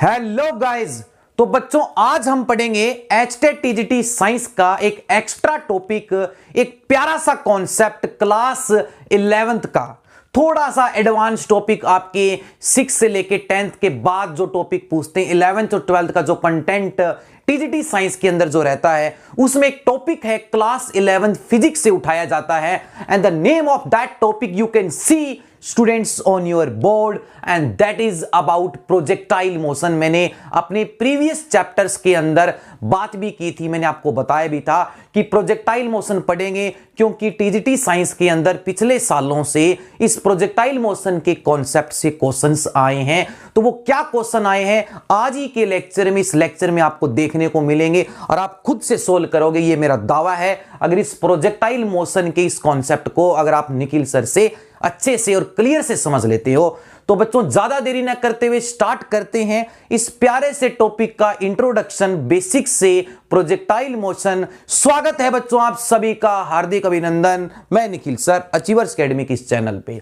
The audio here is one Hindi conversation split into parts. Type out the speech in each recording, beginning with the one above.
Hello guys. तो बच्चों आज हम पढ़ेंगे एचटेट टीजीटी साइंस का एक एक्स्ट्रा टॉपिक, एक प्यारा सा कॉन्सेप्ट क्लास 11th का, थोड़ा सा एडवांस टॉपिक। आपके 6 से लेके 10th के बाद जो टॉपिक पूछते हैं, 11th और 12th का जो कंटेंट टीजीटी साइंस के अंदर जो रहता है, उसमें एक टॉपिक है क्लास 11th फिजिक्स से उठाया जाता है। And the name of that topic you can see students on your board and that is about projectile motion. मैंने अपने प्रीवियस चैप्टर्स के अंदर बात भी की थी, मैंने आपको बताया भी था कि प्रोजेक्टाइल मोशन पढ़ेंगे, क्योंकि टीजीटी साइंस के अंदर पिछले सालों से इस प्रोजेक्टाइल मोशन के कॉन्सेप्ट से क्वेश्चंस आए हैं। तो वो क्या क्वेश्चन आए हैं आज ही के लेक्चर में, इस लेक्चर में आपको देखने को मिलेंगे और आप खुद से सोल्व करोगे, ये मेरा दावा है। अगर इस प्रोजेक्टाइल मोशन के इस कॉन्सेप्ट को अगर आप निखिल सर से अच्छे से और क्लियर से समझ लेते हो, तो बच्चों ज्यादा देरी ना करते हुए स्टार्ट करते हैं इस प्यारे से टॉपिक का इंट्रोडक्शन, बेसिक से प्रोजेक्टाइल मोशन। स्वागत है बच्चों आप सभी का, हार्दिक अभिनंदन। मैं निखिल सर, अचीवर्स एकेडमी के इस चैनल पे।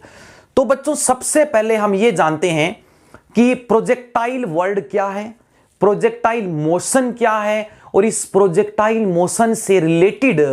तो बच्चों सबसे पहले हम ये जानते हैं कि प्रोजेक्टाइल वर्ड क्या है, प्रोजेक्टाइल मोशन क्या है, और इस प्रोजेक्टाइल मोशन से related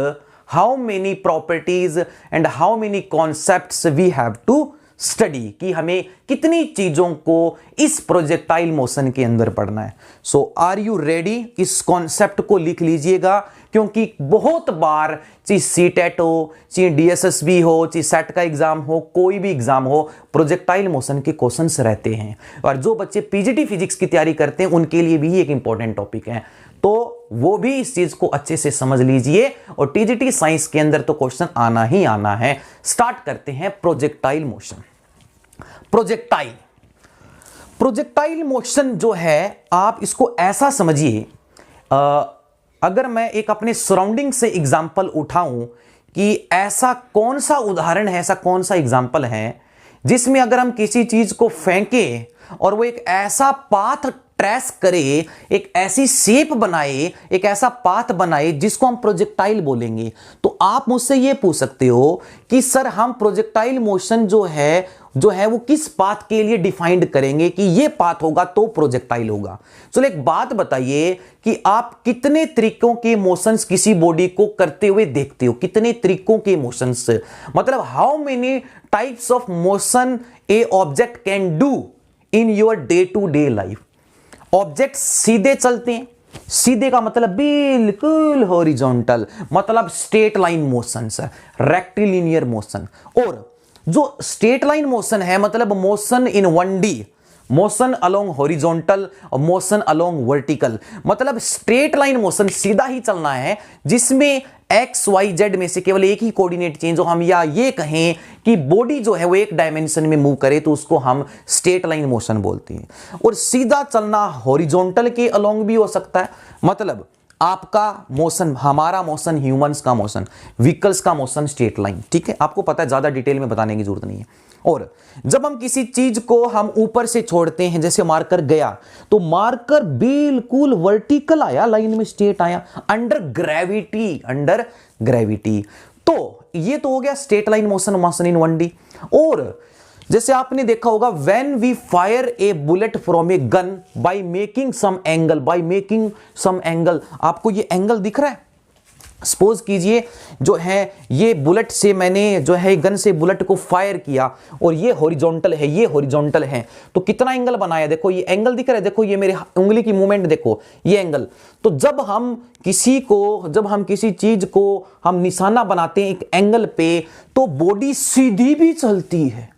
how many properties and how many concepts we have to study, कि हमें कितनी चीजों को इस प्रोजेक्टाइल मोशन के अंदर पढ़ना है। सो आर यू रेडी? इस कॉन्सेप्ट को लिख लीजिएगा, क्योंकि बहुत बार चाहे सीटेट हो, चाहे डीएसएसबी हो, चाहे सेट का एग्जाम हो, कोई भी एग्जाम हो, प्रोजेक्टाइल मोशन के क्वेश्चंस रहते हैं। और जो बच्चे पीजीटी फिजिक्स की तैयारी करते हैं उनके लिए भी एक इंपॉर्टेंट टॉपिक है, तो वो भी इस चीज को अच्छे से समझ लीजिए। और टीजीटी साइंस के अंदर तो क्वेश्चन आना ही आना है। स्टार्ट करते हैं प्रोजेक्टाइल मोशन। प्रोजेक्टाइल मोशन जो है, आप इसको ऐसा समझिए, अगर मैं एक अपने सराउंडिंग से एग्जांपल उठाऊं कि ऐसा कौन सा उदाहरण है, ऐसा कौन सा एग्जांपल है जिसमें अगर हम किसी चीज को फेंकें और वो एक ऐसा पाथ ट्रेस करे, एक ऐसी शेप बनाए, एक ऐसा पाथ बनाए जिसको हम प्रोजेक्टाइल बोलेंगे। तो आप मुझसे ये पूछ सकते हो कि सर हम प्रोजेक्टाइल मोशन जो है वो किस पाथ के लिए डिफाइंड करेंगे कि ये पाथ होगा तो प्रोजेक्टाइल होगा। चलो एक बात बताइए कि आप कितने तरीकों के मोशंस किसी बॉडी को करते हुए देखते हो, कितने तरीकों के मोशंस, मतलब how many types of motion a object can do in your day to day life. Object सीधे चलते हैं, सीधे का मतलब बिल्कुल हॉरिजॉन्टल, मतलब straight line motion, rectilinear motion. और जो स्ट्रेट लाइन मोशन है मतलब motion in 1D, motion along horizontal और मोशन अलोंग वर्टिकल, मतलब स्ट्रेट लाइन मोशन सीधा ही चलना है, जिसमें एक्स वाई जेड में से केवल एक ही कोऑर्डिनेट चेंज हो। हम या ये कहें कि बॉडी जो है वो एक डायमेंशन में मूव करे तो उसको हम स्ट्रेट लाइन मोशन बोलते हैं। और सीधा चलना हॉरिजॉन्टल के अलोंग भी हो सकता है, मतलब आपका मोशन, हमारा मोशन, ह्यूमंस का मोशन, व्हीकल्स का मोशन स्ट्रेट लाइन, ठीक है, आपको पता है, ज्यादा डिटेल में बताने की जरूरत नहीं है। और जब हम किसी चीज को हम ऊपर से छोड़ते हैं, जैसे मार्कर गया तो मार्कर बिल्कुल वर्टिकल आया, लाइन में स्ट्रेट आया, अंडर ग्रेविटी। तो ये तो हो गया straight line motion, motion in 1D। और जैसे आपने देखा होगा, when we fire a bullet from a gun by making some angle, आपको ये एंगल दिख रहा है। सपोज कीजिए जो है ये बुलेट से मैंने जो है गन से बुलेट को फायर किया और ये हॉरिजॉन्टल है, ये हॉरिजॉन्टल है, तो कितना एंगल बनाया, देखो ये एंगल दिख रहा है, देखो ये मेरे उंगली की मूवमेंट देखो, ये एंगल। तो जब हम किसी चीज को हम निशाना बनाते हैं एक एंगल पे, तो बॉडी सीधी भी चलती है,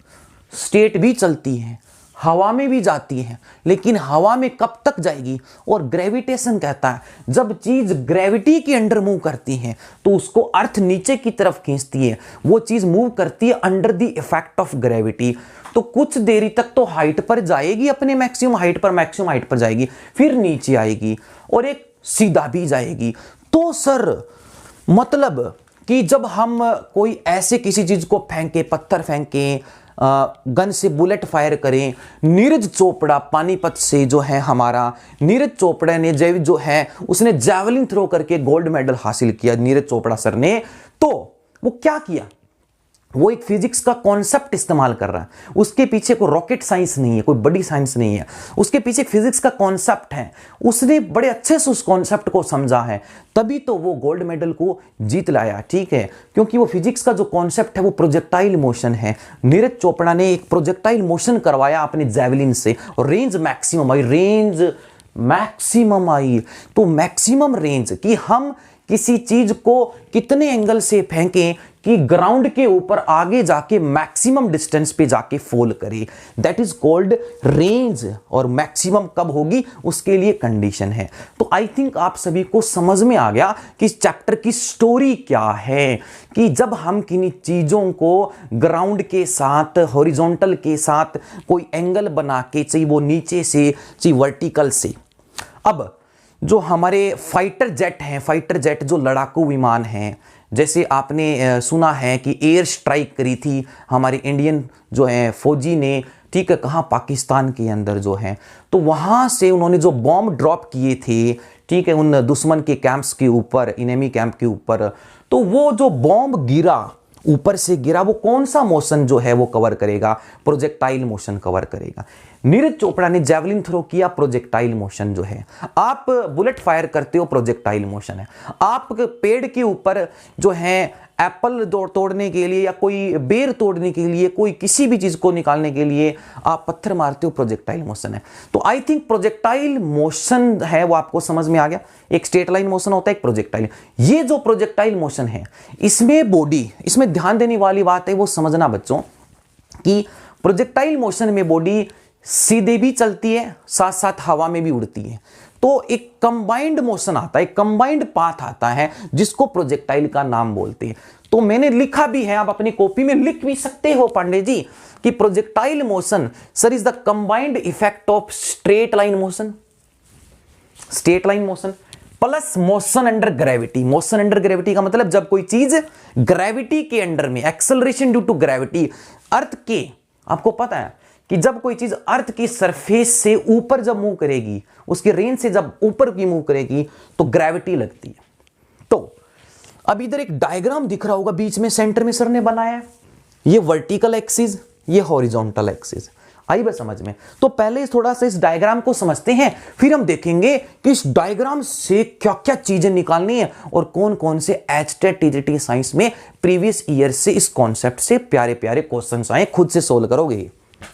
स्ट्रेट भी चलती है, हवा में भी जाती है, लेकिन हवा में कब तक जाएगी? और ग्रेविटेशन कहता है जब चीज ग्रेविटी के अंडर मूव करती है तो उसको अर्थ नीचे की तरफ खींचती है, वो चीज मूव करती है under the effect of gravity. तो कुछ देरी तक तो हाइट पर जाएगी, अपने मैक्सिमम हाइट पर जाएगी, फिर नीचे आएगी और एक सीधा भी जाएगी। तो सर मतलब कि जब हम कोई ऐसे किसी चीज को फेंके, पत्थर फेंके, गन से बुलेट फायर करें, नीरज चोपड़ा पानीपत से जो है हमारा नीरज चोपड़ा ने जो है उसने जैवलिन थ्रो करके गोल्ड मेडल हासिल किया, नीरज चोपड़ा सर ने। तो वो क्या किया, वो एक फिजिक्स का कॉन्सेप्ट इस्तेमाल कर रहा है, उसके पीछे कोई रॉकेट साइंस नहीं है, कोई बड़ी साइंस नहीं है, उसके पीछे फिजिक्स का कॉन्सेप्ट है, उसने बड़े अच्छे से उस कॉन्सेप्ट को समझा है, तभी तो वो गोल्ड मेडल को जीत लाया। ठीक है, क्योंकि वो फिजिक्स का जो कॉन्सेप्ट है वो प्रोजेक्टाइल मोशन है। नीरज चोपड़ा ने एक प्रोजेक्टाइल मोशन करवाया अपने जैवलिन से और रेंज मैक्सिमम आई, तो मैक्सिमम रेंज कि हम किसी चीज को कितने एंगल से फेंकें कि ग्राउंड के ऊपर आगे जाके मैक्सिमम डिस्टेंस पे जाके फॉल करे, दैट इज कॉल्ड रेंज। और मैक्सिमम कब होगी उसके लिए कंडीशन है। तो आई थिंक आप सभी को समझ में आ गया कि इस चैप्टर की स्टोरी क्या है, कि जब हम किन्हीं चीजों को ग्राउंड के साथ, हॉरिजॉन्टल के साथ कोई एंगल बना के, चाहे वो नीचे से चाहे वर्टिकल से। अब जो हमारे फाइटर जेट हैं, फाइटर जेट जो लड़ाकू विमान हैं, जैसे आपने सुना है कि एयर स्ट्राइक करी थी हमारे इंडियन जो है फौजी ने, ठीक है, कहाँ, पाकिस्तान के अंदर जो है, तो वहाँ से उन्होंने जो बॉम्ब ड्रॉप किए थे, ठीक है, उन दुश्मन के कैंप्स के ऊपर, इनेमी कैंप के ऊपर, तो वो जो बॉम्ब गिरा, ऊपर से गिरा, वो कौन सा मोशन जो है वो कवर करेगा? प्रोजेक्टाइल मोशन कवर करेगा। नीरज चोपड़ा ने जेवलिन थ्रो किया, प्रोजेक्टाइल मोशन जो है। आप बुलेट फायर करते हो, प्रोजेक्टाइल मोशन है। आप पेड़ के ऊपर जो है एप्पल तोड़ने के लिए या कोई बेर तोड़ने के लिए, कोई किसी भी चीज को निकालने के लिए आप पत्थर मारते हो, प्रोजेक्टाइल मोशन है। तो आई थिंक प्रोजेक्टाइल मोशन है वो आपको समझ में आ गया। एक स्ट्रेट लाइन मोशन होता है, एक प्रोजेक्टाइल। ये जो प्रोजेक्टाइल मोशन है, इसमें बॉडी, इसमें ध्यान देने वाली बात है वो समझना बच्चों, कि प्रोजेक्टाइल मोशन में बॉडी सीधे भी चलती है, साथ साथ हवा में भी उड़ती है। तो एक कंबाइंड मोशन आता है, एक कंबाइंड पाथ आता है, जिसको प्रोजेक्टाइल का नाम बोलते हैं। तो मैंने लिखा भी है, आप अपनी कॉपी में लिख भी सकते हो पांडे जी, कि projectile motion sir is the combined effect of straight line motion, straight line motion plus motion under gravity. Motion under gravity का मतलब जब कोई चीज ग्रेविटी के अंडर में, एक्सेलरेशन ड्यू टू ग्रेविटी, अर्थ के, आपको पता है कि जब कोई चीज अर्थ की सरफेस से ऊपर जब मूव करेगी, उसकी रेंज से जब ऊपर की मूव करेगी तो ग्रेविटी लगती है। तो अब इधर एक डायग्राम दिख रहा होगा, बीच में सेंटर में सर ने बनाया है, ये वर्टिकल एक्सिस, ये हॉरिजॉन्टल एक्सिस। आई बात समझ में? तो पहले थोड़ा सा इस डायग्राम को समझते हैं, फिर हम देखेंगे कि इस डायग्राम से क्या क्या चीजें निकालनी है और कौन कौन से एचटेट टीजीटी साइंस में प्रीवियस ईयर से इस कॉन्सेप्ट से प्यारे प्यारे क्वेश्चंस आए, खुद से सोल्व करोगे,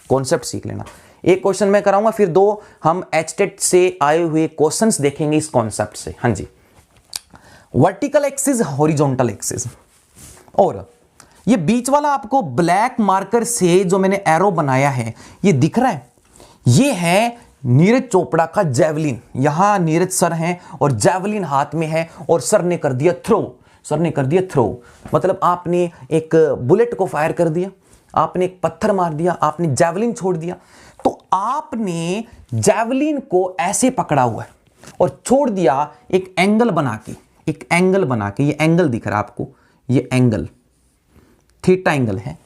कॉन्सेप्ट सीख लेना। एक क्वेश्चन मैं कराऊंगा, फिर दो हम एचटेट से आए हुए क्वेश्चंस देखेंगे इस कॉन्सेप्ट से। हाँ जी, वर्टिकल एक्सिस, हॉरिजॉन्टल एक्सिस, और ये बीच वाला आपको ब्लैक मार्कर से जो मैंने एरो बनाया है ये दिख रहा है, ये है नीरज चोपड़ा का जेवलिन। यहां नीरज सर हैं और जेवलिन हाथ में है और सर ने कर दिया थ्रो, सर ने कर दिया थ्रो, मतलब आपने एक बुलेट को फायर कर दिया, आपने एक पत्थर मार दिया, आपने जेवलिन छोड़ दिया। तो आपने जेवलिन को ऐसे पकड़ा हुआ है और छोड़ दिया एक एंगल बना के, एक एंगल बना के, ये एंगल दिख रहा है आपको, ये एंगल थीटा एंगल है।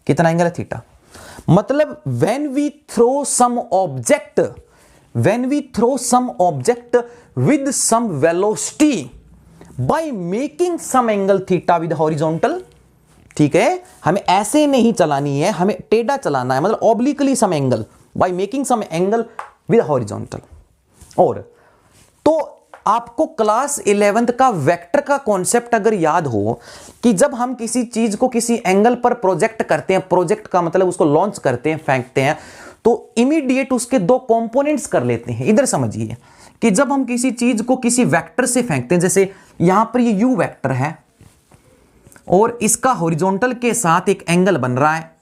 कितना एंगल है? थीटा। मतलब when we throw some object, when we throw some object with some velocity by making some angle theta with horizontal, ठीक है, हमें ऐसे नहीं चलानी है, हमें टेढ़ा चलाना है, मतलब obliquely some angle by making some angle with horizontal. और तो आपको क्लास 11th का वेक्टर का कॉन्सेप्ट अगर याद हो कि जब हम किसी चीज को किसी एंगल पर प्रोजेक्ट करते हैं, प्रोजेक्ट का मतलब उसको लॉन्च करते हैं, फेंकते हैं, तो इमीडिएट उसके दो कंपोनेंट्स कर लेते हैं। इधर समझिए कि जब हम किसी चीज को किसी वेक्टर से फेंकते हैं, जैसे यहां पर ये यू वेक्टर है और इसका हॉरिजॉन्टल के साथ एक एंगल बन रहा है,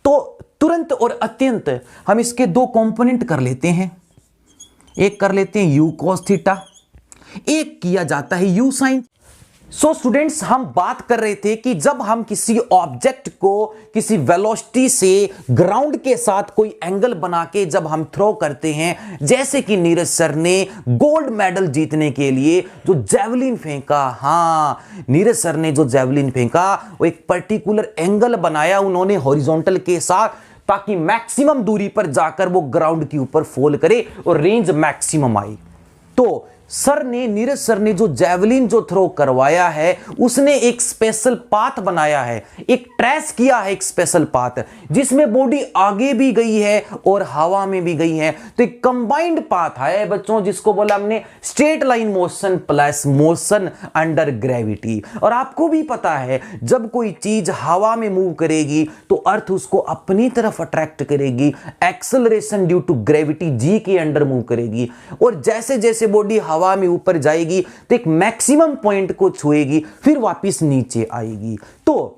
तो तुरंत और अत्यंत हम इसके दो कंपोनेंट कर लेते हैं। एक कर लेते हैं यू कॉस थीटा, एक किया जाता है यू साइन। सो स्टूडेंट्स, हम बात कर रहे थे कि जब हम किसी ऑब्जेक्ट को किसी वेलोसिटी से ग्राउंड के साथ कोई एंगल बना के जब हम थ्रो करते हैं, जैसे कि नीरज सर ने गोल्ड मेडल जीतने के लिए जो जेवलिन फेंका, हाँ नीरज सर ने जो जेवलिन फेंका वो एक पर्टिकुलर एंगल बनाया उन्होंने हॉरिजॉन्टल के साथ, ताकि मैक्सिमम दूरी पर जाकर वो ग्राउंड के ऊपर फॉल करे और रेंज मैक्सिमम आई। तो सर ने, नीरज सर ने जो जैवलिन जो थ्रो करवाया है, उसने एक स्पेशल पाथ बनाया है, एक ट्रेस किया है, एक स्पेशल पाथ जिसमें बॉडी आगे भी गई है और हवा में भी गई है। तो एक कंबाइंड पाथ है बच्चों, जिसको बोला हमने straight line motion plus motion under gravity. और आपको भी पता है जब कोई चीज हवा में मूव करेगी तो अर्थ उसको अपनी तरफ अट्रैक्ट करेगी, acceleration due to gravity G के अंडर मूव करेगी। और जैसे जैसे बॉडी हवा में ऊपर जाएगी तो एक मैक्सिमम पॉइंट को छुएगी, फिर वापस नीचे आएगी। तो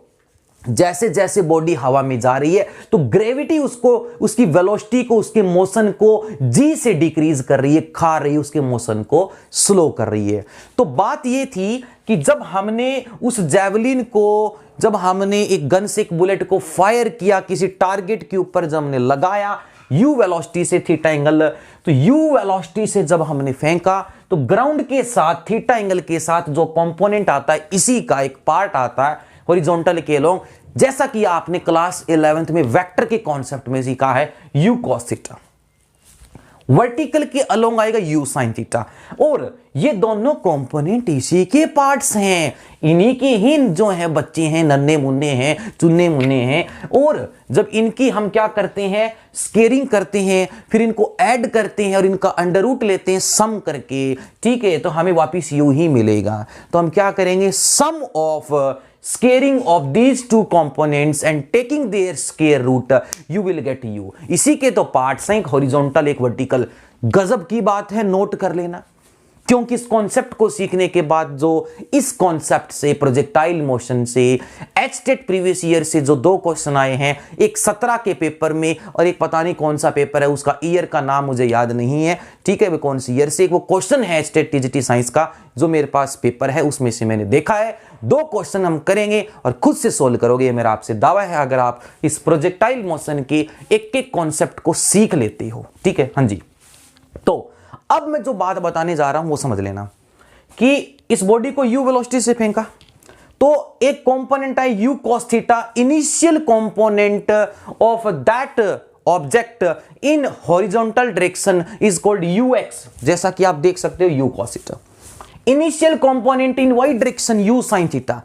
जैसे जैसे बॉडी हवा में जा रही है तो ग्रेविटी उसको, उसकी वेलोसिटी को, उसके मोशन को जी से डिक्रीज कर रही है, खा रही है, उसके मोशन को स्लो कर रही है। तो बात यह थी कि जब हमने उस जैवलिन को, जब हमने एक गन से एक बुलेट को फायर किया किसी टारगेट के ऊपर, जब हमने लगाया u वेलोसिटी से थीटा एंगल, तो u वेलोसिटी से जब हमने फेंका तो ग्राउंड के साथ थीटा एंगल के साथ जो कंपोनेंट आता है, इसी का एक पार्ट आता है हॉरिजॉन्टल के अलोंग, जैसा कि आपने क्लास 11th में वेक्टर के कॉन्सेप्ट में सीखा है u cos थीटा। वर्टिकल के अलोंग आएगा u sin थीटा। और ये दोनों कंपोनेंट इसी के पार्ट्स हैं, इन्हीं के ही जो है बच्चे हैं, नन्हे मुन्ने हैं, चुन्ने मुन्ने हैं। और जब इनकी हम क्या करते हैं, स्केयरिंग करते हैं, फिर इनको ऐड करते हैं और इनका अंडर रूट लेते हैं सम करके, ठीक है, तो हमें वापिस u ही मिलेगा। तो हम क्या करेंगे, सम of scaring of these two components and taking their square root you will get u। इसी के तो पार्ट्स हैं, एक हॉरिजॉन्टल एक वर्टिकल। गजब की बात है, नोट कर लेना, क्योंकि इस कॉन्सेप्ट को सीखने के बाद जो इस कॉन्सेप्ट से, प्रोजेक्टाइल मोशन से, एचटेट प्रीवियस ईयर से जो 2 क्वेश्चन आए हैं, एक 17 के पेपर में और एक पता नहीं कौन सा पेपर है, उसका ईयर का नाम मुझे याद नहीं है, ठीक है, वो कौन सी ईयर से, एक वो क्वेश्चन है एचटेट टीजीटी साइंस का जो मेरे पास पेपर है, उसमें से मैंने देखा है। 2 क्वेश्चन हम करेंगे और खुद से सोल्व करोगे, ये मेरा आपसे दावा है, अगर आप इस प्रोजेक्टाइल मोशन के एक एक कॉन्सेप्ट को सीख लेते हो, ठीक है। हाँ जी, तो अब मैं जो बात बताने जा रहा हूं वो समझ लेना कि इस बॉडी को u वेलोसिटी से फेंका तो एक कंपोनेंट है u cos theta, initial component of that object in horizontal direction is called ux, जैसा कि आप देख सकते हो u cos theta. Initial component in y direction u sin theta.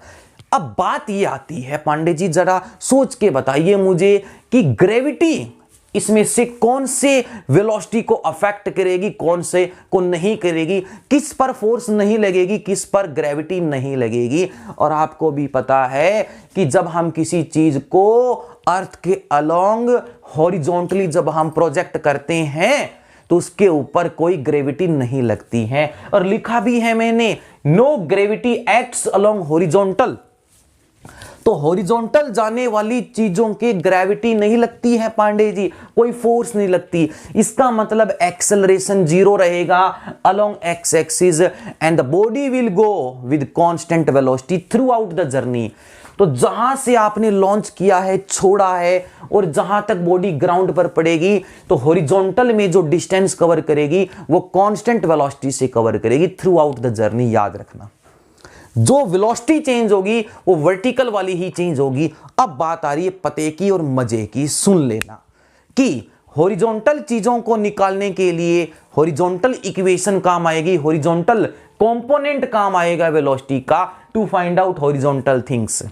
अब बात ये आती है, पांडे जी जरा सोच के बताइए मुझे कि ग्रेविटी इसमें से कौन से वेलोसिटी को अफेक्ट करेगी, कौन से को नहीं करेगी, किस पर फोर्स नहीं लगेगी, किस पर ग्रेविटी नहीं लगेगी। और आपको भी पता है कि जब हम किसी चीज को अर्थ के अलोंग हॉरिजॉन्टली जब हम प्रोजेक्ट करते हैं तो उसके ऊपर कोई ग्रेविटी नहीं लगती है। और लिखा भी है मैंने, no gravity acts along horizontal. तो हॉरिजॉन्टल जाने वाली चीजों के ग्रेविटी नहीं लगती है पांडे जी, कोई फोर्स नहीं लगती। इसका मतलब एक्सेलरेशन 0 रहेगा along x axis and the body will go with constant velocity through out the journey. तो जहां से आपने लॉन्च किया है, छोड़ा है, और जहां तक बॉडी ग्राउंड पर पड़ेगी तो हॉरिजॉन्टल में जो डिस्टेंस कवर करेगी वो कांस्टेंट वेलोसिटी से कवर करेगी थ्रू आउट द जर्नी। याद रखना, जो वेलोसिटी चेंज होगी वो वर्टिकल वाली ही चेंज होगी। अब बात आ रही है पते की और मजे की, सुन लेना कि हॉरिजॉन्टल चीजों को निकालने के लिए हॉरिजॉन्टल इक्वेशन काम आएगी, हॉरिजॉन्टल कंपोनेंट काम आएगा वेलोसिटी का, to find out horizontal things.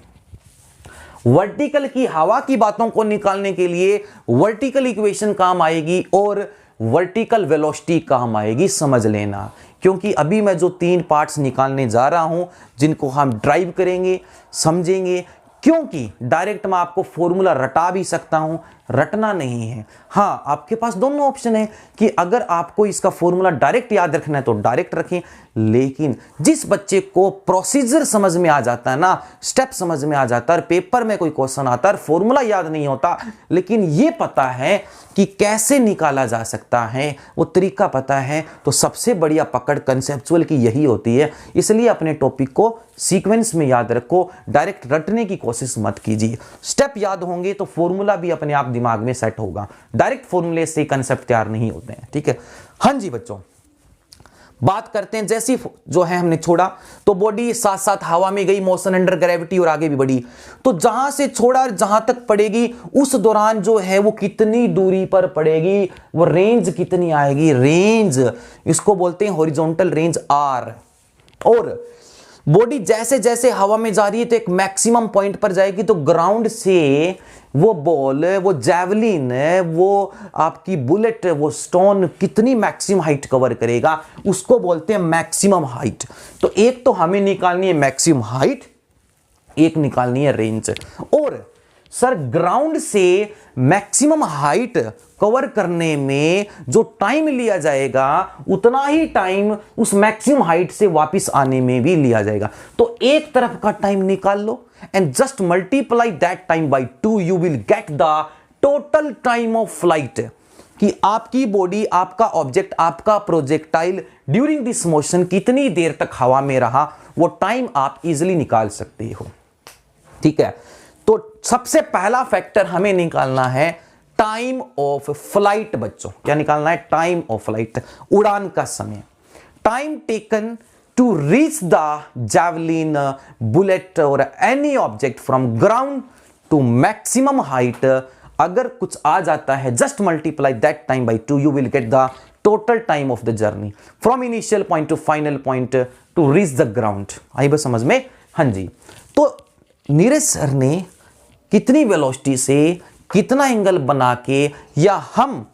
Vertical की हवा की बातों को निकालने के लिए वर्टिकल इक्वेशन काम आएगी और वर्टिकल वेलोसिटी काम आएगी, समझ लेना। क्योंकि अभी मैं जो 3 पार्ट्स निकालने जा रहा हूं जिनको हम ड्राइव करेंगे, समझेंगे, क्योंकि डायरेक्ट मैं आपको फॉर्मूला रटा भी सकता हूं, रटना नहीं है। हाँ, आपके पास दोनों ऑप्शन है कि अगर आपको इसका फॉर्मूला डायरेक्ट याद रखना है तो डायरेक्ट रखें, लेकिन जिस बच्चे को प्रोसीजर समझ में आ जाता है ना, स्टेप समझ में आ जाता है, पेपर में कोई क्वेश्चन आता है, फॉर्मूला याद नहीं होता लेकिन ये पता है कि कैसे निकाला जा सकता है, वो तरीका पता है, तो सबसे बढ़िया पकड़ कंसेप्चुअल की यही होती है। इसलिए अपने टॉपिक को सीक्वेंस में याद रखो, डायरेक्ट रटने की कोशिश मत कीजिए। स्टेप याद होंगे तो फॉर्मूला भी अपने आप दिमाग में सेट होगा, डायरेक्ट फॉर्मूले से कंसेप्ट तैयार नहीं होते हैं, ठीक है। हाँ जी बच्चों, बात करते हैं जैसी जो है हमने छोड़ा तो बॉडी साथ साथ हवा में गई, मोशन अंडर ग्रेविटी, और आगे भी बढ़ी। तो जहां से छोड़ा जहां तक पड़ेगी उस दौरान जो है वो कितनी दूरी पर पड़ेगी, वो रेंज कितनी आएगी, रेंज इसको बोलते हैं हॉरिजॉन्टल रेंज आर। और बॉडी जैसे जैसे हवा में जा रही है तो एक मैक्सिमम पॉइंट पर जाएगी, तो ग्राउंड से वो बॉल, वो जैवलिन, वो आपकी बुलेट, वो स्टोन कितनी मैक्सिमम हाइट कवर करेगा, उसको बोलते हैं मैक्सिमम हाइट। तो एक तो हमें निकालनी है मैक्सिमम हाइट, एक निकालनी है रेंज। और सर ग्राउंड से मैक्सिमम हाइट कवर करने में जो टाइम लिया जाएगा उतना ही टाइम उस मैक्सिमम हाइट से वापस आने में भी लिया जाएगा। तो एक तरफ का टाइम निकाल लो and just multiply that time by 2, you will get the total time of flight, कि आपकी बॉडी, आपका ऑब्जेक्ट, आपका प्रोजेक्टाइल ड्यूरिंग दिस मोशन कितनी देर तक हवा में रहा, वो टाइम आप इजीली निकाल सकते हो। ठीक है, तो सबसे पहला फैक्टर हमें निकालना है टाइम ऑफ फ्लाइट। बच्चों क्या निकालना है? टाइम ऑफ फ्लाइट, उड़ान का समय। Time taken to reach the javelin, bullet और any object from ground to maximum height. अगर कुछ आ जाता है just multiply that time by 2, you will get the total time of the journey from initial point to final point to reach the ground. आई बस समझ में? हाँ जी। तो नीरज सर ने कितनी वेलोसिटी से कितना एंगल बना के, या हम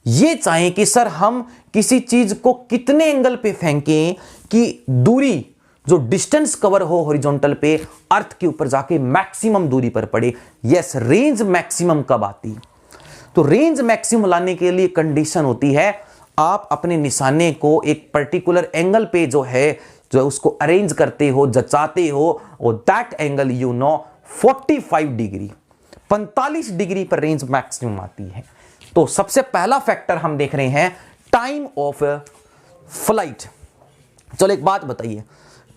ये चाहें कि सर हम किसी चीज को कितने एंगल पे फेंकें कि दूरी जो डिस्टेंस कवर हो हॉरिजॉन्टल पे अर्थ के ऊपर जाके मैक्सिमम दूरी पर पड़े। यस, रेंज मैक्सिमम कब आती? तो रेंज मैक्सिमम लाने के लिए कंडीशन होती है आप अपने निशाने को एक पर्टिकुलर एंगल पे जो है जो उसको अरेंज करते हो, जचाते हो, और that angle you know 45 degree, 45 degree पर रेंज मैक्सिमम आती है। तो सबसे पहला फैक्टर हम देख रहे हैं टाइम ऑफ फ्लाइट। चलो एक बात बताइए,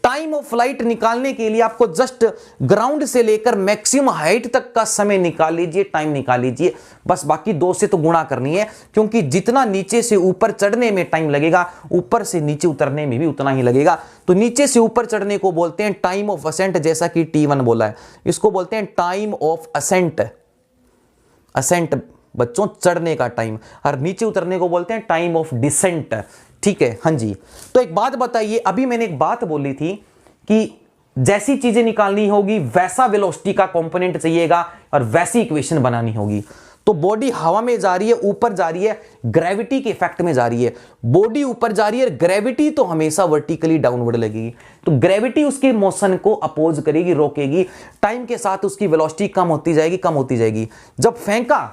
टाइम ऑफ फ्लाइट निकालने के लिए आपको जस्ट ग्राउंड से लेकर मैक्सिमम हाइट तक का समय निकाल लीजिए, टाइम निकाल लीजिए, बस बाकी 2 से तो गुणा करनी है, क्योंकि जितना नीचे से ऊपर चढ़ने में टाइम लगेगा ऊपर से नीचे उतरने में भी उतना ही लगेगा। तो नीचे से ऊपर चढ़ने को बोलते हैं टाइम ऑफ असेंट, जैसा कि T1 बोला है, इसको बोलते हैं टाइम ऑफ असेंट। असेंट बच्चों चढ़ने का टाइम, और नीचे उतरने को बोलते हैं टाइम ऑफ डिसेंट। ठीक है, हाँ जी। तो एक बात बताइए, अभी मैंने एक बात बोली थी कि जैसी चीजें निकालनी होगी वैसा वेलोसिटी का कंपोनेंट चाहिएगा और वैसी इक्वेशन बनानी होगी। तो बॉडी हवा में जा रही है, ऊपर जा रही है, ग्रेविटी के इफेक्ट में जा रही है, बॉडी ऊपर जा रही है, ग्रेविटी तो हमेशा वर्टिकली डाउनवर्ड लगेगी, तो ग्रेविटी उसके मोशन को अपोज करेगी, रोकेगी, टाइम के साथ उसकी वेलोसिटी कम होती जाएगी, कम होती जाएगी। जब फेंका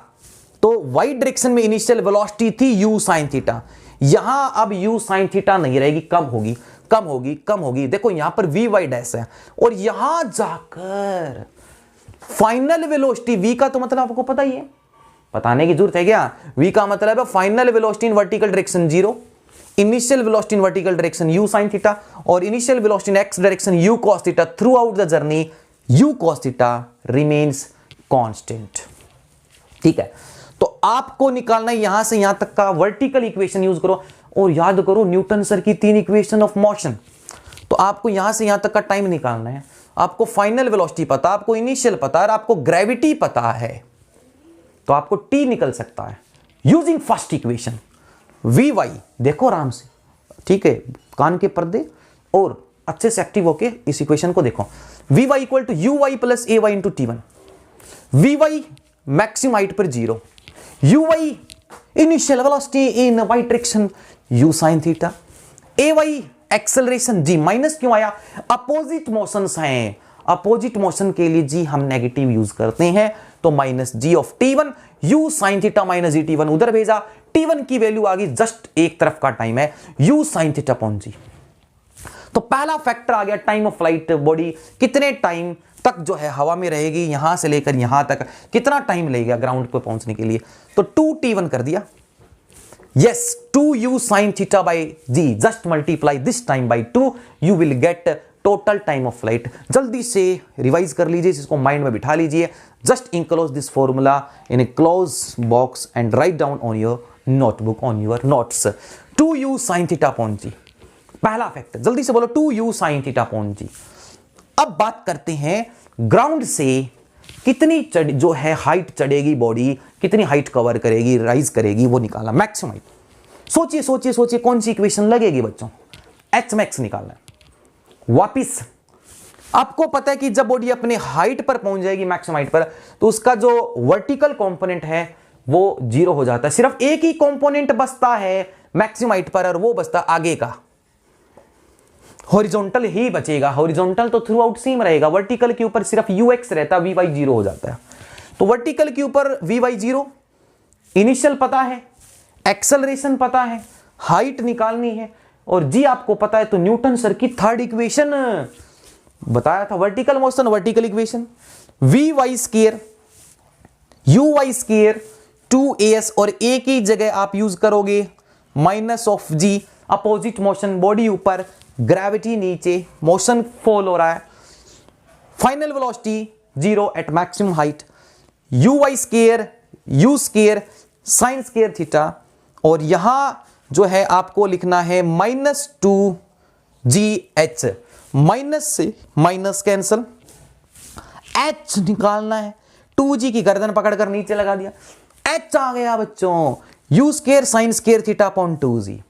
तो वाई डायरेक्शन में इनिशियल वेलोसिटी थी u sin थीटा, यहां अब u sin थीटा नहीं रहेगी, कम होगी, कम होगी, कम होगी। देखो यहां पर वी वाई डैश है, और यहां जाकर फाइनल वेलोसिटी v का तो मतलब आपको पता ही है, बताने की जरूरत है क्या? v का मतलब है final velocity in vertical direction 0, initial velocity in vertical direction u sin theta, और initial velocity in x direction u cos theta. Throughout the journey u cos theta remains constant. ठीक है, तो आपको निकालना है यहां से यहां तक का वर्टिकल इक्वेशन यूज करो, और याद करो न्यूटन सर की 3 इक्वेशन ऑफ मोशन। तो आपको यहां से यहां तक का टाइम निकालना है, आपको फाइनल वेलोसिटी पता, आपको इनिशियल पता है, आपको ग्रेविटी पता है, तो आपको टी निकल सकता है using first equation V Y. देखो आराम से, ठीक है, कान के पर्दे और अच्छे से एक्टिव होके इस इक्वेशन को देखो। V Y equal to U Y plus A Y into T1। V Y maximum height पर 0, U Y initial velocity in Y direction u sin theta, A Y acceleration g, minus क्यों आया? अपोजिट मोशंस हैं, अपोजिट मोशन के लिए जी हम नेगेटिव यूज करते हैं, तो minus g of T1, u sin theta minus g T1 उधर भेजा, T1 की वैल्यू आ गई, जस्ट एक तरफ का टाइम है u sin theta upon G. तो पहला फैक्टर आ गया टाइम ऑफ फ्लाइट, बॉडी कितने टाइम तक जो है हवा में रहेगी, यहां से लेकर यहां तक कितना टाइम लगेगा ग्राउंड पर पहुंचने के लिए, तो 2T1 कर दिया। Yes, 2u sin theta by g, just multiply this time by 2, you will get total time of flight। जल्दी से रिवाइज कर लीजिए, इसको माइंड में बिठा लीजिए। Just enclose this formula in a closed box and write down on your notebook, on your notes। 2u sin theta upon g, पहला फैक्टर, जल्दी से बोलो 2u sin थीटा अपॉन जी। अब बात करते हैं ग्राउंड से कितनी जो है हाइट चढ़ेगी बॉडी, कितनी हाइट कवर करेगी, राइज करेगी, वो निकालना मैक्सिमम हाइट। सोचिए सोचिए सोचिए कौन सी इक्वेशन लगेगी बच्चों, एच मैक्स निकालना है। वापिस आपको पता है कि जब बॉडी अपने हाइट पर पहुंच जाएगी मैक्सिमम हाइट पर, तो उसका जो वर्टिकल कंपोनेंट है वो 0 हो जाता है। सिर्फ एक ही कंपोनेंट बचता है मैक्सिमम हाइट पर, और वो बचता आगे का, हॉरिजॉन्टल ही बचेगा। हॉरिजॉन्टल तो थ्रू आउट सेम रहेगा, वर्टिकल के ऊपर सिर्फ ux रहता है, vy 0 हो जाता है। तो वर्टिकल के ऊपर vy 0, इनिशियल पता है, एक्सेलरेशन पता है, हाइट निकालनी है, और जी आपको पता है। तो न्यूटन सर की थर्ड इक्वेशन बताया था, vertical motion vertical equation, vy square uy square 2as, और एक ही जगह आप यूज करोगे minus of g, opposite motion, body ऊपर, ग्रेविटी नीचे, मोशन फॉल हो रहा है, final velocity 0 at maximum height, uy square u square sine square theta, और यहां जो है आपको लिखना है -2gh, माइनस से माइनस कैंसल, h निकालना है, 2g की गर्दन पकड़कर नीचे लगा दिया, h आ गया बच्चों, u square sine square theta upon 2g।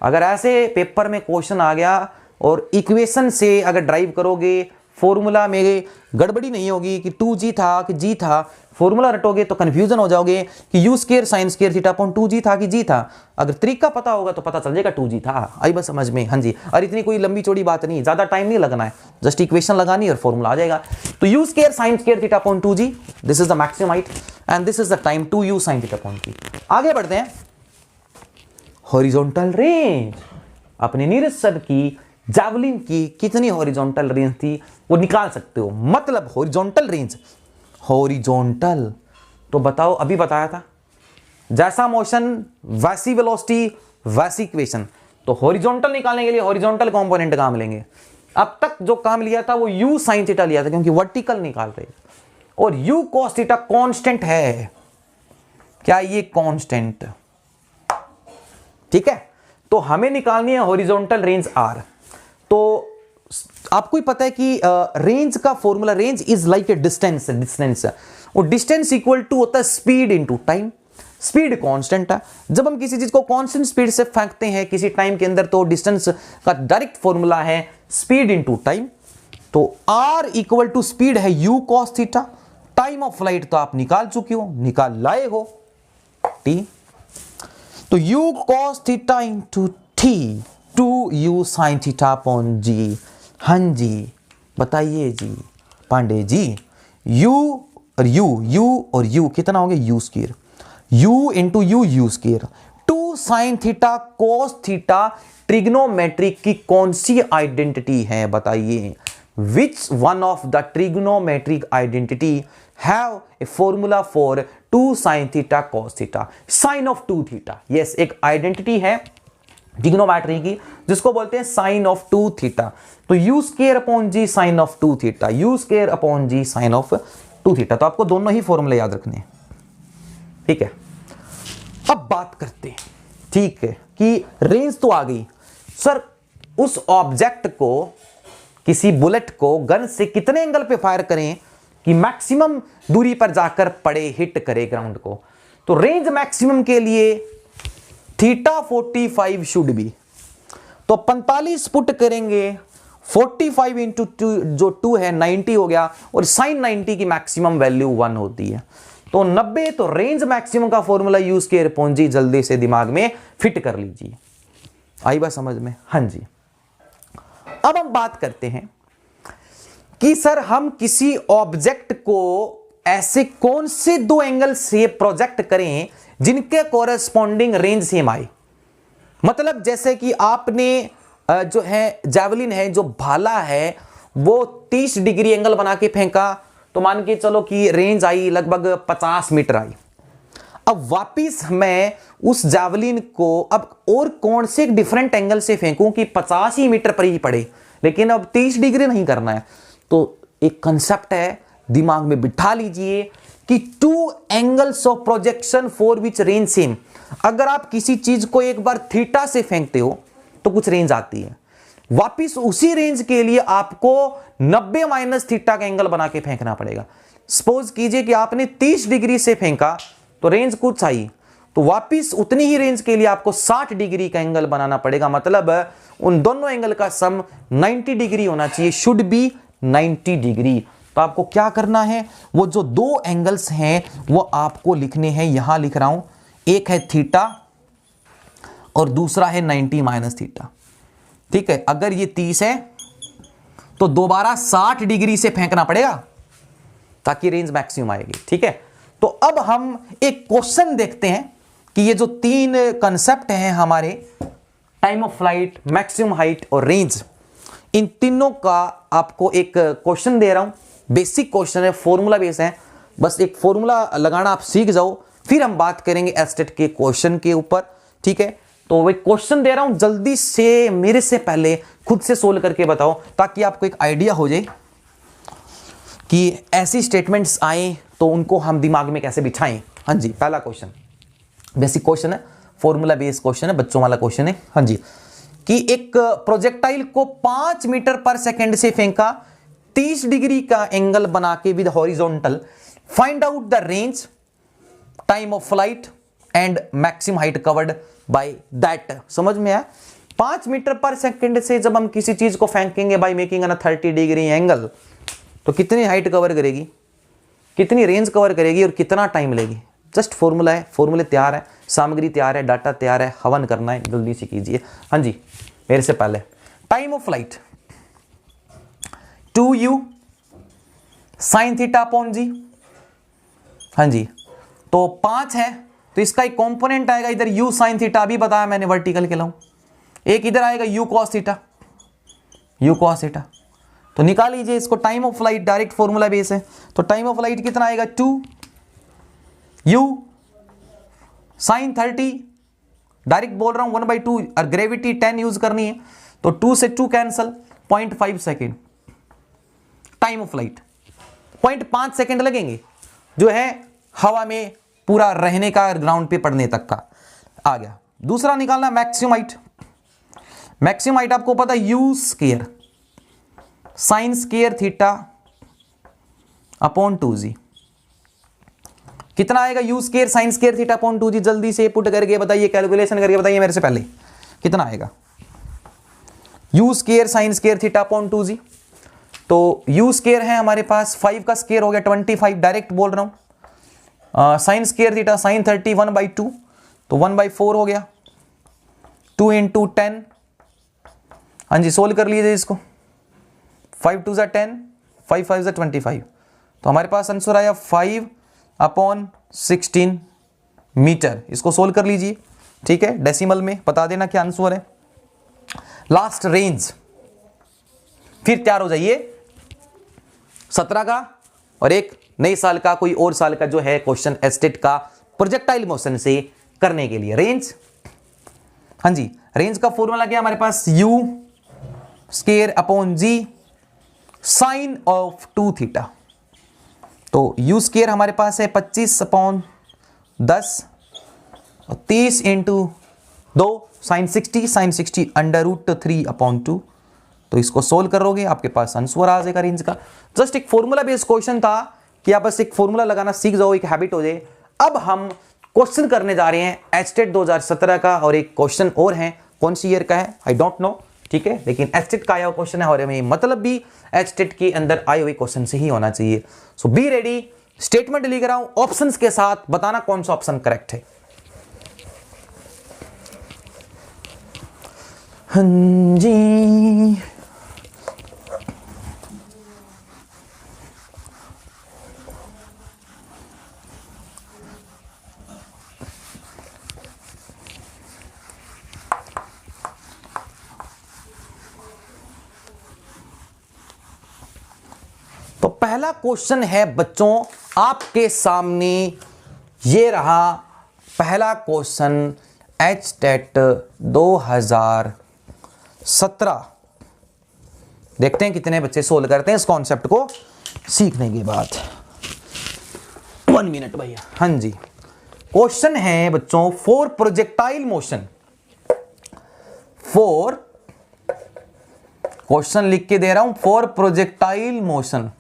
अगर ऐसे पेपर में क्वेश्चन आ गया और इक्वेशन से अगर ड्राइव करोगे, फॉर्मूला में गड़बड़ी नहीं होगी कि 2g था कि g था, फॉर्मूला रटोगे तो कंफ्यूजन हो जाओगे कि u square sine square theta upon 2g था कि g था। अगर तरीका पता होगा तो पता चल जाएगा 2g था। आई बस समझ में, हाँ जी। और इतनी कोई लंबी चौड़ी बात नहीं, ज्यादा टाइम नहीं लगना है, जस्ट इक्वेशन लगानी और फॉर्मूला आ जाएगा। तो u square sine square theta upon 2g, this is the maximum height and this is the time 2u sine theta upon g। आगे बढ़ते हैं, हॉरिजॉन्टल रेंज, अपने नीरज सर की जैवलिन की कितनी हॉरिजॉन्टल रेंज थी वो निकाल सकते हो। मतलब हॉरिजॉन्टल रेंज, हॉरिजॉन्टल तो बताओ, अभी बताया था, जैसा मोशन वैसी वेलोसिटी वैसी इक्वेशन। तो हॉरिजॉन्टल निकालने के लिए हॉरिजॉन्टल कंपोनेंट काम लेंगे। अब तक जो काम लिया था वो u sin थीटा लिया था, क्योंकि वर्टिकल निकाल रहे, और u cos थीटा कांस्टेंट है। क्या ये कांस्टेंट? ठीक है, तो हमें निकालनी है हॉरिजॉन्टल रेंज r। तो आपको ही पता है कि रेंज का formula, range is like a distance, distance, और डिस्टेंस इक्वल टू होता है speed into time. Speed constant है, जब हम किसी चीज को कांस्टेंट स्पीड से फेंकते हैं किसी टाइम के अंदर, तो डिस्टेंस का डायरेक्ट फॉर्मूला है स्पीड इनटू टाइम। तो r इक्वल टू स्पीड है u cos theta, time of flight तो आप निकाल चुके हो, निकाल लाए हो t, तो u cos theta into t 2u sin theta upon g। हाँ जी बताइए जी पांडे जी, u और u कितना हो गया, u square, u into u square, 2 sin theta cos theta trigonometric की कौन सी आइडेंटिटी है बताइए। Which one of the trigonometric identity have a formula for 2 sin theta cos theta, sine of 2 theta. Yes, एक आइडेंटिटी है ट्रिग्नोमेट्री की जिसको बोलते हैं साइन ऑफ 2 थीटा। तो u square upon g sine of 2 theta, u square upon g sine of 2 theta. तो आपको दोनों ही फॉर्मूले याद रखने हैं, ठीक है। अब बात करते हैं, ठीक है, कि रेंज तो आ गई सर, उस ऑब्जेक्ट को, किसी बुलेट को गन से कितने एंगल पे फायर करें कि मैक्सिमम दूरी पर जाकर पड़े, हिट करे ग्राउंड को। तो रेंज मैक्सिमम के लिए थीटा 45 शुड बी, तो 45 पुट करेंगे, 45 इंटू 2 जो 2 है 90 हो गया, और साइन 90 की मैक्सिमम वैल्यू 1 होती है, तो 90। तो रेंज मैक्सिमम का फॉर्मूला u स्क्वायर अपॉन जी, जल्दी से दिमाग में फिट कर लीजिए। आई बात समझ में? हाँ जी। अब हम बात करते हैं कि सर हम किसी ऑब्जेक्ट को ऐसे कौन से 2 एंगल से प्रोजेक्ट करें जिनके कोरेस्पॉन्डिंग रेंज सेम आए। मतलब जैसे कि आपने जो है जैवलिन है, जो भाला है, वो 30 डिग्री एंगल बना के फेंका, तो मान के चलो कि रेंज आई लगभग 50 मीटर आई। अब वापिस मैं उस जैवलिन को अब और कौन से एक डिफरेंट एंगल से फेंकूं कि 50 ही मीटर पर ही पड़े, लेकिन अब 30 डिग्री नहीं करना है। तो एक कंसेप्ट है, दिमाग में बिठा लीजिए कि 2 angles of projection for which range same. अगर आप किसी चीज को एक बार थीटा से फेंकते हो तो कुछ रेंज आती है। वापिस उसी रेंज के लिए आपको 90 माइनस थीटा का एंगल बना के फेंकना पड़ेगा। सपोज कीजिए कि आपने 30 डिग्री से फेंका तो रेंज कुछ आई, तो वापिस उतनी ही रेंज के लिए आपको 60 डिग्री का एंगल बनाना पड़ेगा। मतलब उन दोनों एंगल का सम 90 डिग्री होना चाहिए, शुड बी 90 डिग्री। तो आपको क्या करना है, वो जो दो एंगल्स हैं वो आपको लिखने हैं, यहां लिख रहा हूं, एक है थीटा और दूसरा है 90 माइनस थीटा। ठीक है, अगर ये 30 है तो दोबारा 60 डिग्री से फेंकना पड़ेगा ताकि रेंज मैक्सिमम आएगी। ठीक है, तो अब हम एक क्वेश्चन देखते हैं कि ये जो तीन कंसेप्ट हैं हमारे, time of flight, maximum height और रेंज, इन तीनों का आपको एक क्वेश्चन दे रहा हूं। बेसिक क्वेश्चन है, फॉर्मूला बेस है, बस एक फॉर्मूला लगाना आप सीख जाओ, फिर हम बात करेंगे एस्टेट के क्वेश्चन के ऊपर। ठीक है, तो वही क्वेश्चन दे रहा हूं, जल्दी से मेरे से पहले खुद से सोल्व करके बताओ ताकि आपको एक आइडिया हो जाए कि ऐसी स्टेटमेंट्स आए तो उनको हम दिमाग में कैसे बिछाएं। हाँ जी, पहला क्वेश्चन बेसिक क्वेश्चन है, फॉर्मूला बेस्ड क्वेश्चन है, बच्चों वाला क्वेश्चन है। हाँ जी, कि एक प्रोजेक्टाइल को 5 मीटर पर सेकेंड से फेंका, 30 डिग्री का एंगल बना के with horizontal, find out the range, time of flight and maximum height covered by that. समझ में आया? 5 मीटर पर सेकेंड से जब हम किसी चीज को फेंकेंगे by making an 30 degree angle, तो कितनी हाइट कवर करेगी, कितनी रेंज कवर करेगी और कितना टाइम लेगी। जस्ट फॉर्मूला है, फॉर्मूले तैयार है, सामग्री तैयार है, डाटा तैयार है, हवन करना है, जल्दी से कीजिए। हाँ जी, मेरे से पहले time of flight 2u sine theta upon G. हाँ जी, तो 5 है तो इसका एक कंपोनेंट आएगा इधर u साइन थीटा, अभी बताया मैंने वर्टिकल के लाऊं, एक इधर आएगा u cos theta, u cos theta. तो निकाल लीजिए इसको, time of flight direct formula base है, तो टाइम ऑफ फ्लाइट कितना आएगा 2u साइन 30, डायरेक्ट बोल रहा हूं 1/2, और ग्रेविटी 10 यूज करनी है तो 2 से 2 cancel, 0.5 second. Time of flight 0.5 second लगेंगे, जो है हवा में पूरा रहने का, ग्राउंड पे पड़ने तक का आ गया। दूसरा निकालना मैक्सिमम हाइट। मैक्सिमम हाइट आपको पता है u square sine square theta upon 2g। कितना आएगा u square sine square theta upon 2g, जल्दी से पुट करके बताइए, कैलकुलेशन करके बताइए मेरे से पहले, कितना आएगा u square sine square theta upon 2g। तो u स्क्वायर है हमारे पास, 5 का स्क्वायर हो गया 25, डायरेक्ट बोल रहा हूं, साइन स्क्वायर थीटा साइन 30 1/2, तो 1/4 हो गया, 2 × 10। हाँ जी, सोल्व कर लीजिए इसको, 5 2 = 10, 5 5 = 25, तो हमारे पास आंसर आया 5/16 मीटर। इसको सोल्व कर लीजिए। ठीक है, डेसिमल में बता देना क्या आंसर है। लास्ट रेंज, फिर तैयार हो जाइए 17 का और एक नए साल का, कोई और साल का जो है क्वेश्चन एस्टेट का प्रोजेक्टाइल मोशन से करने के लिए। रेंज, हाँ जी, रेंज का फॉर्मूला क्या हमारे पास, u square upon g sine of 2 theta. तो u स्क्वायर हमारे पास है 25/10 और 30 × 2 साइन 60, साइन 60 √3/2। तो इसको सोल्व करोगे आपके पास आंसर आ जाएगा रेंज का। जस्ट एक फॉर्मूला बेस्ड क्वेश्चन था कि आप बस एक फॉर्मूला लगाना सीख जाओ, एक हैबिट हो जाए। अब हम क्वेश्चन करने जा रहे हैं एस्टेट 2017 का, और एक क्वेश्चन और है, कौन सी ईयर का है आई डोंट नो। ठीक है, लेकिन एस्टेट का आया हुआ क्वेश्चन है और हमें मतलब भी एस्टेट के अंदर आए हुए क्वेश्चन से ही होना चाहिए। सो बी रेडी, स्टेटमेंट लिख रहा हूं ऑप्शंस के साथ, बताना कौन सा ऑप्शन करेक्ट है। हाँ जी, तो पहला क्वेश्चन है बच्चों आपके सामने, ये रहा पहला क्वेश्चन एचटेट 2017। देखते हैं कितने बच्चे सोल्व करते हैं इस कॉन्सेप्ट को सीखने के बाद। 1 मिनट भैया। हाँ जी, क्वेश्चन है बच्चों, for projectile motion for, question लिख के दे रहा हूं, for projectile motion,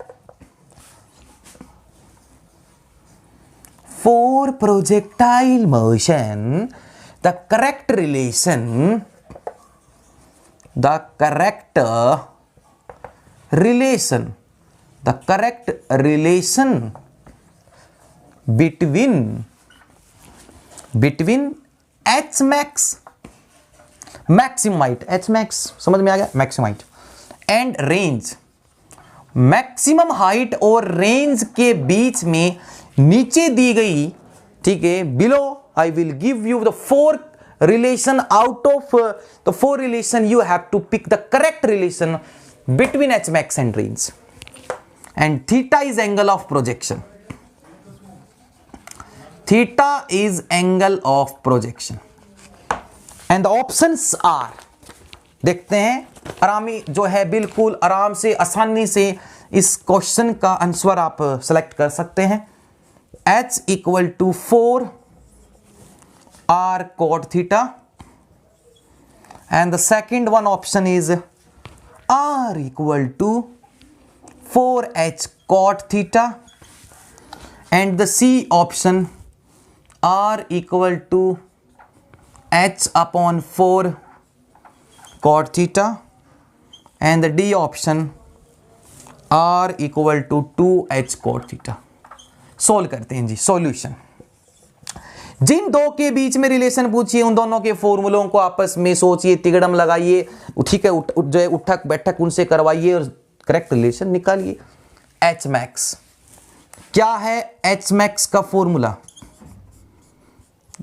for projectile motion the correct relation, the correct relation, the correct relation between H max, maximum height, H max समझ में आ गया, maximum height and range, maximum height और रेंज के बीच में नीचे दी गई, ठीक है, below I will give you the 4 relation, out of the 4 relation you have to pick the correct relation between H max and range, and theta is angle of projection, theta is angle of projection and the options are, देखते हैं आरामी जो है, बिल्कुल आराम से आसानी से इस क्वेश्चन का आंसर आप सेलेक्ट कर सकते हैं। H equal to 4 R cot theta and the second one option is R equal to 4H cot theta and the C option R equal to H upon 4 cot theta and the D option R equal to 2H cot theta। Solve करते हैं जी। सॉल्यूशन, जिन दो के बीच में रिलेशन पूछिए उन दोनों के फॉर्मूलों को आपस में सोचिए, तिगड़म लगाइए, ठीक है, जो है उठक बैठक उनसे करवाइए और करेक्ट रिलेशन निकालिए। एच मैक्स क्या है? एच मैक्स का formula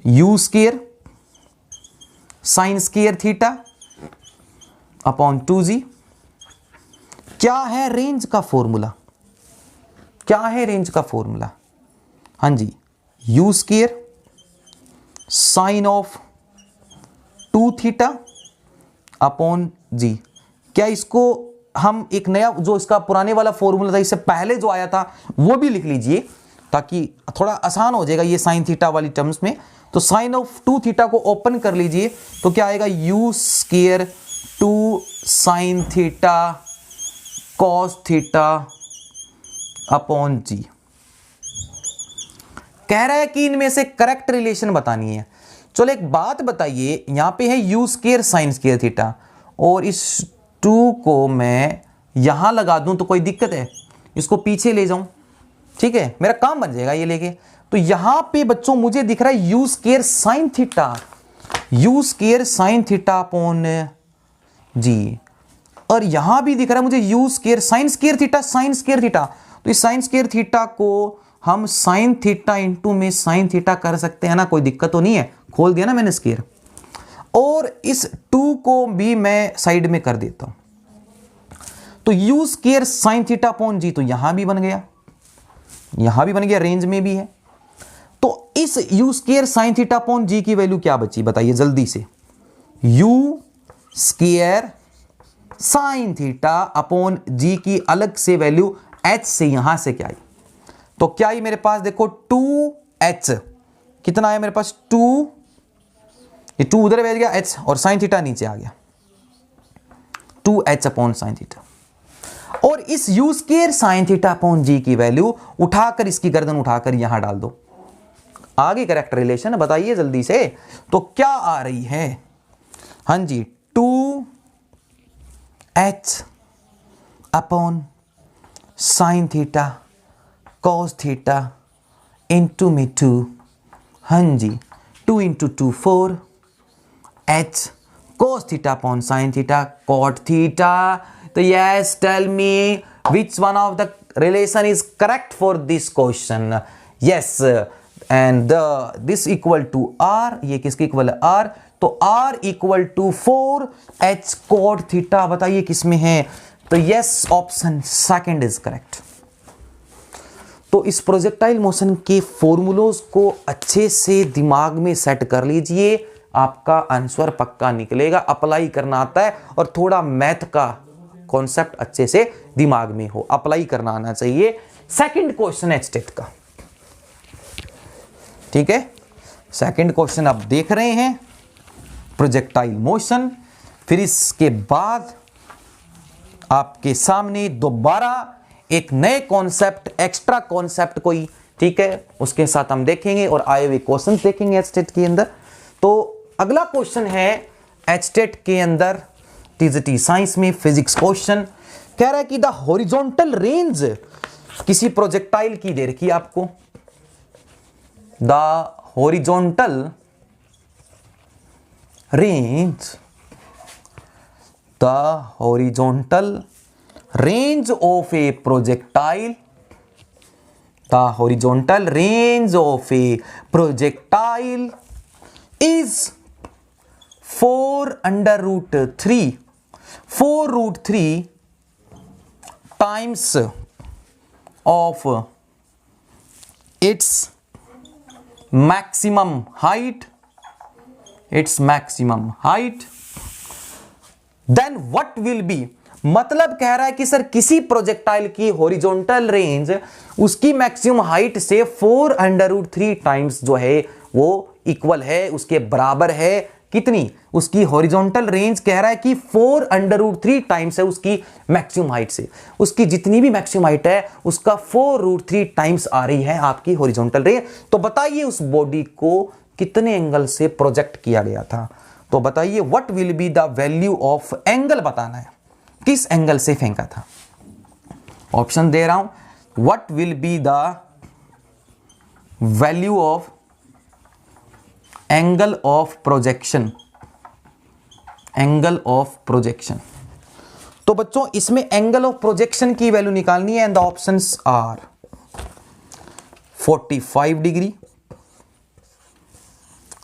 you square sine square theta upon 2g। क्या है रेंज का फॉर्मूला? क्या है रेंज का फॉर्मूला? हाँ जी, U square sine of 2 theta upon G. क्या इसको हम एक नया, जो इसका पुराने वाला फॉर्मूला था, इससे पहले जो आया था वो भी लिख लीजिए ताकि थोड़ा आसान हो जाएगा ये साइन थीटा वाली टर्म्स में। तो साइन ऑफ 2 थीटा को ओपन कर लीजिए तो क्या आएगा? U square 2 sine theta cos theta upon G. कह रहा है कि इनमें से करेक्ट रिलेशन बतानी है। चलो एक बात बताइए, यहां पे है U square sine square theta और इस 2 को मैं यहां लगा दूं तो कोई दिक्कत है? इसको पीछे ले जाऊं, ठीक है, मेरा काम बन जाएगा ये लेके। तो यहां पे बच्चों मुझे दिख रहा है U square sine theta, U square sine theta upon G, और यहां भी दिख रहा है मुझे U square sine square theta, sine square theta. तो इस साइन स्क्वायर थीटा को हम साइन थीटा इंटू में साइन थीटा कर सकते हैं ना, कोई दिक्कत तो नहीं है। खोल दिया ना मैंने स्क्वायर। और इस 2 को भी मैं साइड में कर देता हूं तो U square sine theta upon G, तो यहां भी बन गया, यहां भी बन गया, रेंज में भी है। तो इस U square sine theta upon G की वैल्यू क्या बची बताइए जल्दी से? U square sine theta upon G की अलग से वैल्यू एच से यहां से क्या आई? तो क्या आई मेरे पास? देखो 2h कितना आया मेरे पास? 2, ये 2 उधर भेज गया h और साइन थीटा नीचे आ गया, 2h अपॉन साइन थीटा। और इस U square sine theta upon G की वैल्यू उठाकर, इसकी गर्दन उठाकर यहां डाल दो, आगे करेक्ट रिलेशन बताइए जल्दी से। तो क्या आ रही है? हाँ जी, 2h upon sine theta cos theta into में 2, हाँ जी, 2 into 2 4 h cos theta upon sine theta cot theta. तो yes, tell me which one of the relation is correct for this question? yes, and this equal to r, ये किसके इक्वल है? r। तो r equal to 4h cot theta बताइए किसमें है? तो yes, option second is correct. तो इस प्रोजेक्टाइल मोशन के फॉर्मूलोज को अच्छे से दिमाग में सेट कर लीजिए, आपका आंसर पक्का निकलेगा। अप्लाई करना आता है और थोड़ा मैथ का कॉन्सेप्ट अच्छे से दिमाग में हो, अप्लाई करना आना चाहिए। सेकंड क्वेश्चन है स्टेट का, ठीक है। सेकंड क्वेश्चन आप देख रहे हैं, प्रोजेक्टाइल मोशन फिर इसके बाद आपके सामने दोबारा एक नए कॉन्सेप्ट, एक्स्ट्रा कॉन्सेप्ट कोई, ठीक है, उसके साथ हम देखेंगे और आए हुए क्वेश्चन देखेंगे एचटेट के अंदर। तो अगला क्वेश्चन है एचटेट के अंदर टीजीटी साइंस में फिजिक्स क्वेश्चन कह रहा है कि द हॉरिजॉन्टल रेंज किसी प्रोजेक्टाइल की दे रखी है आपको। The horizontal range, the horizontal range of A projectile, the horizontal range of A projectile is 4√3 times of its maximum height, then what will be, मतलब कह रहा है कि सर किसी प्रोजेक्टाइल की हॉरिजॉन्टल रेंज उसकी मैक्सिमम हाइट से 4√3 टाइम्स जो है वो इक्वल है, उसके बराबर है। कितनी? उसकी हॉरिजॉन्टल रेंज कह रहा है कि 4√3 टाइम्स है उसकी मैक्सिमम हाइट से। उसकी जितनी भी मैक्सिमम हाइट है उसका 4√3 टाइम्स आ रही है आपकी हॉरिजॉन्टल रेंज। तो बताइए उस बॉडी को कितने एंगल से प्रोजेक्ट किया गया था। तो बताइए what will be the value of angle, बताना है किस एंगल से फेंका था। ऑप्शन दे रहा हूं, what will be the value of angle of projection, angle of projection. तो बच्चों इसमें एंगल ऑफ प्रोजेक्शन की वैल्यू निकालनी है and the options are 45 degree,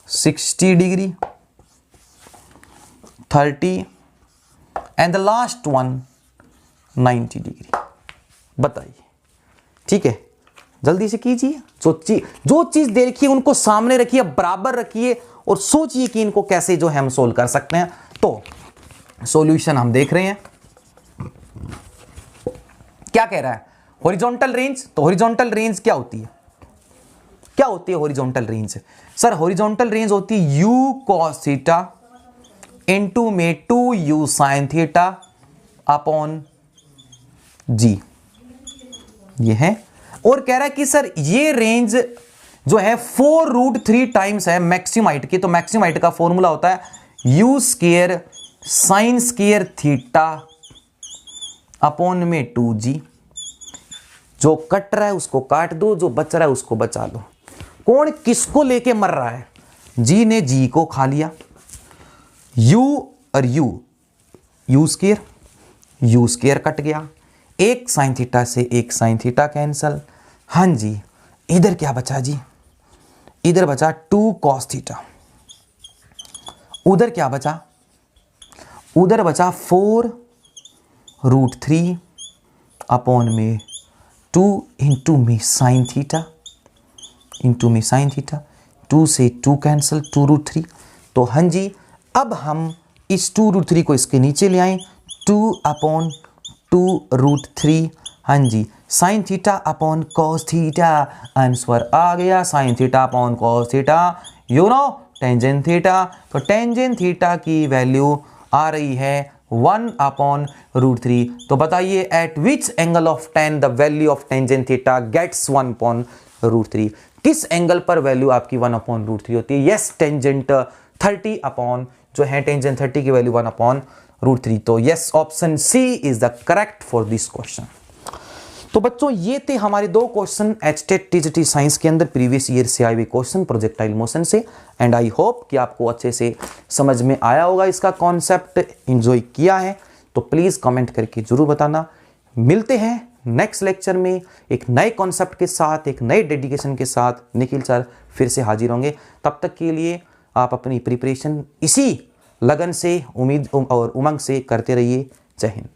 60 degree, 30 and the last one 90 degree. बताइए, ठीक है, जल्दी से कीजिए। जो चीज दे रखी है उनको सामने रखिए, बराबर रखिए और सोचिए कि इनको कैसे जो है हम सोल्व कर सकते हैं। तो सॉल्यूशन हम देख रहे हैं, क्या कह रहा है हॉरिजॉन्टल रेंज। तो हॉरिजॉन्टल रेंज क्या होती है, क्या होती है horizontal range? Sir horizontal range होती है u cos थीटा इंटू में 2u sin theta upon g, ये है। और कह रहा है कि सर ये रेंज जो है 4√3 टाइम्स है मैक्सिमम हाइट की। तो मैक्सिमम हाइट का फॉर्मूला होता है u square sine square theta upon में 2g। जो कट रहा है उसको काट दो, जो बच रहा है उसको बचा लो। कौन किसको लेके मर रहा है? g ने g को खा लिया, u और u स्क्वायर कट गया, एक साइन थीटा से एक साइन थीटा कैंसल। हाँ जी, इधर क्या बचा जी? इधर बचा 2 cos थीटा। उधर क्या बचा? उधर बचा 4√3 अपॉन में 2 इंटू में साइन थीटा, 2 से 2 कैंसल, 2√3। तो हाँ जी, अब हम इस 2√3 को इसके नीचे ले आए, 2 अपॉन 2√3। हाँ जी, sine theta upon cos theta, answer आ गया sine theta upon cos theta, you know tangent theta. तो टेंजेंट थीटा की वैल्यू आ रही है 1/√3। तो बताइए at which angle of tan the value of tangent theta gets 1/√3। किस एंगल पर वैल्यू आपकी 1/√3 होती है? यस, टेंजेंट 30 अपॉन जो है टेंजेंट 30 की वैल्यू 1/√3। तो yes, option C is the correct for this question. तो बच्चों ये थे हमारे दो क्वेश्चन एचटेट टीजीटी साइंस के अंदर प्रीवियस ईयर से आए हुए क्वेश्चन प्रोजेक्टाइल मोशन से। एंड आई होप कि आपको अच्छे से समझ में आया होगा, इसका कॉन्सेप्ट एंजॉय किया है। तो प्लीज कमेंट करके जरूर बताना। मिलते हैं नेक्स्ट लेक्चर में एक नए कॉन्सेप्ट के साथ, एक नए डेडिकेशन के साथ निखिल सर फिर से हाजिर होंगे। तब तक के लिए आप अपनी प्रिपरेशन इसी लगन से, उम्मीद और उमंग से करते रहिए। जय हिंद।